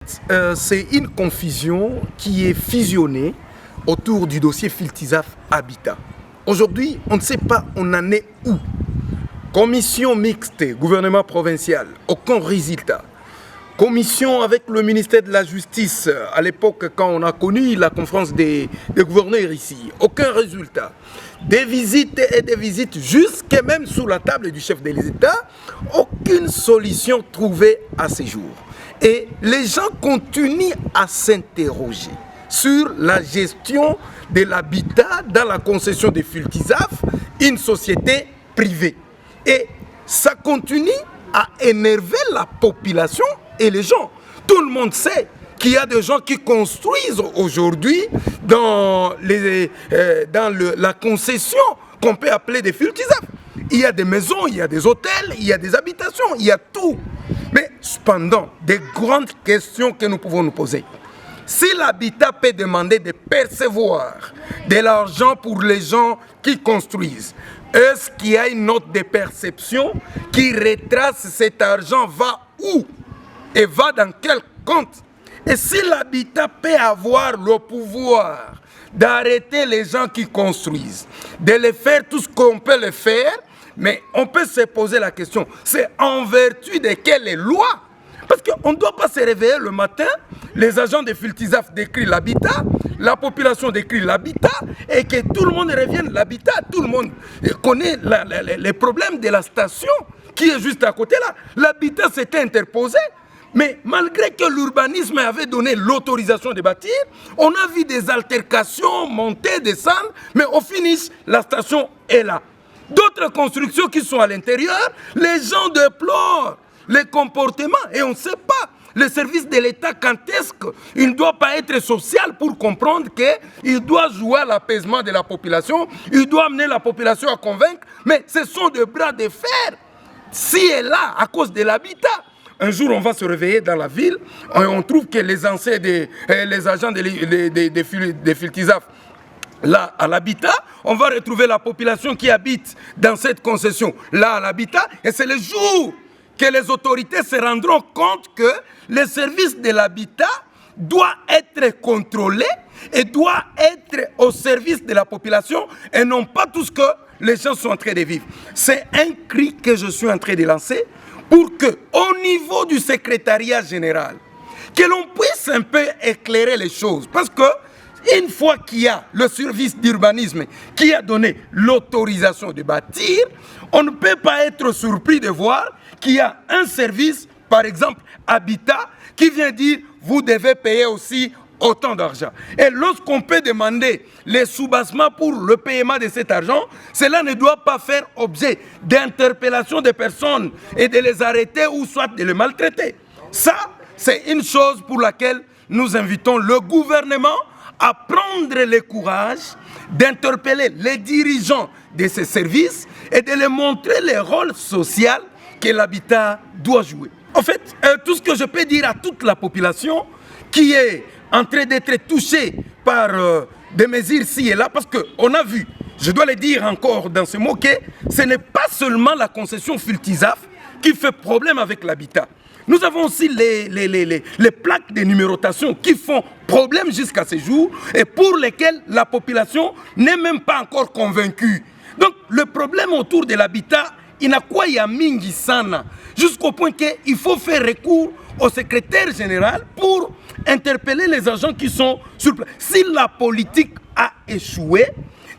C'est une confusion qui est fusionnée autour du dossier Filtizaf Habitat. Aujourd'hui, on ne sait pas on en est où. Commission mixte, gouvernement provincial, aucun résultat. Commission avec le ministère de la Justice, à l'époque quand on a connu la conférence des gouverneurs ici, aucun résultat. Des visites et des visites, jusqu'à même sous la table du chef de l'État, aucune solution trouvée à ce jour. Et les gens continuent à s'interroger sur la gestion de l'habitat dans la concession de Filtizaf, une société privée. Et ça continue à énerver la population et les gens. Tout le monde sait qu'il y a des gens qui construisent aujourd'hui dans la concession qu'on peut appeler des Filtizaf. Il y a des maisons, il y a des hôtels, il y a des habitations, il y a tout. Mais cependant, des grandes questions que nous pouvons nous poser. Si l'habitat peut demander de percevoir de l'argent pour les gens qui construisent, est-ce qu'il y a une note de perception qui retrace cet argent va où et va dans quel compte? Et si l'habitat peut avoir le pouvoir d'arrêter les gens qui construisent, de les faire tout ce qu'on peut le faire, mais on peut se poser la question, c'est en vertu de quelle loi? Parce qu'on ne doit pas se réveiller le matin, les agents de Filtizaf décrivent l'habitat, la population décrit l'habitat, et que tout le monde revienne l'habitat. Tout le monde connaît les problèmes de la station qui est juste à côté là. L'habitat s'était interposé, mais malgré que l'urbanisme avait donné l'autorisation de bâtir, on a vu des altercations monter, descendre, mais au finish, la station est là. D'autres constructions qui sont à l'intérieur, les gens déplorent les comportements et on ne sait pas. Le service de l'État, quand est-ce qu'il ne doit pas être social pour comprendre qu'il doit jouer à l'apaisement de la population, il doit amener la population à convaincre, mais ce sont des bras de fer, si et là, à cause de l'habitat. Un jour, on va se réveiller dans la ville, et on trouve que les anciens, les agents des Filtizaf, là, à l'habitat, on va retrouver la population qui habite dans cette concession, là, à l'habitat, et c'est le jour que les autorités se rendront compte que le service de l'habitat doit être contrôlé et doit être au service de la population et non pas tout ce que les gens sont en train de vivre. C'est un cri que je suis en train de lancer pour que, au niveau du secrétariat général, que l'on puisse un peu éclairer les choses. Parce que une fois qu'il y a le service d'urbanisme qui a donné l'autorisation de bâtir, on ne peut pas être surpris de voir qu'il y a un service, par exemple Habitat, qui vient dire vous devez payer aussi autant d'argent. Et lorsqu'on peut demander les soubassements pour le paiement de cet argent, cela ne doit pas faire objet d'interpellation des personnes et de les arrêter ou soit de les maltraiter. Ça, c'est une chose pour laquelle nous invitons le gouvernement à prendre le courage d'interpeller les dirigeants de ces services et de leur montrer le rôle social que l'habitat doit jouer. En fait, tout ce que je peux dire à toute la population qui est en train d'être touchée par des mesures ci et là, parce qu'on a vu, je dois le dire encore dans ce mot, que ce n'est pas seulement la concession Filtizaf qui fait problème avec l'habitat. Nous avons aussi les plaques de numérotation qui font problème jusqu'à ce jour et pour lesquelles la population n'est même pas encore convaincue. Donc le problème autour de l'habitat, il n'a quoi ya mingi sana, jusqu'au point qu'il faut faire recours au secrétaire général pour interpeller les agents qui sont sur place. Si la politique a échoué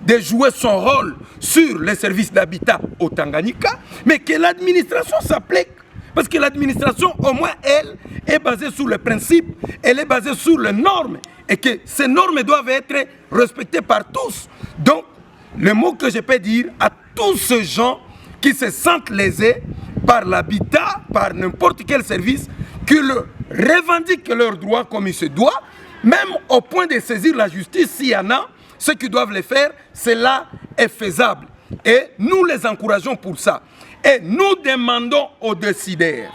de jouer son rôle sur les services d'habitat au Tanganyika, mais que l'administration s'applique. Parce que l'administration, au moins, elle est basée sur le principe, elle est basée sur les normes, et que ces normes doivent être respectées par tous. Donc, le mot que je peux dire à tous ces gens qui se sentent lésés par l'habitat, par n'importe quel service, qu'ils revendiquent leurs droits comme il se doit, même au point de saisir la justice, s'il y en a, ceux qui doivent le faire, cela est faisable. Et nous les encourageons pour ça. Et nous demandons aux décideurs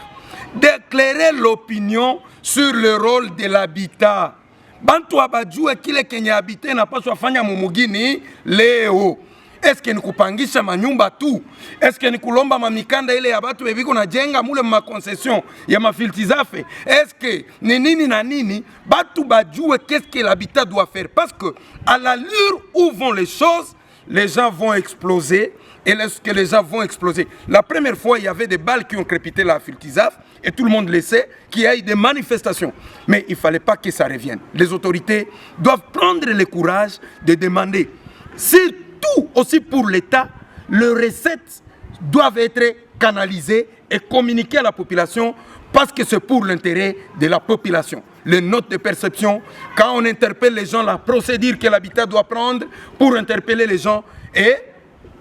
d'éclairer l'opinion sur le rôle de l'habitat. Bantu abajue kile kenye habite na paswa fanya mumugini leo. Est-ce que ni kupangisha manyumba tu? Est-ce que ni kulomba mamikanda ile ya batu bebiko na jenga mule ma concession ya mafiltizafe? Est-ce que ni nini na nini? Batu bajue qu'est-ce que l'habitat doit faire? Parce que à l'allure où vont les choses, les gens vont exploser. Et lorsque les gens vont exploser, la première fois, il y avait des balles qui ont crépité la Filtizaf, et tout le monde le sait, qu'il y a eu des manifestations. Mais il ne fallait pas que ça revienne. Les autorités doivent prendre le courage de demander, surtout aussi pour l'État, les recettes doivent être canalisées et communiquées à la population parce que c'est pour l'intérêt de la population. Les notes de perception, quand on interpelle les gens, la procédure que l'habitat doit prendre pour interpeller les gens et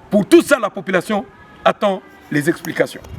pour tout ça, la population attend les explications.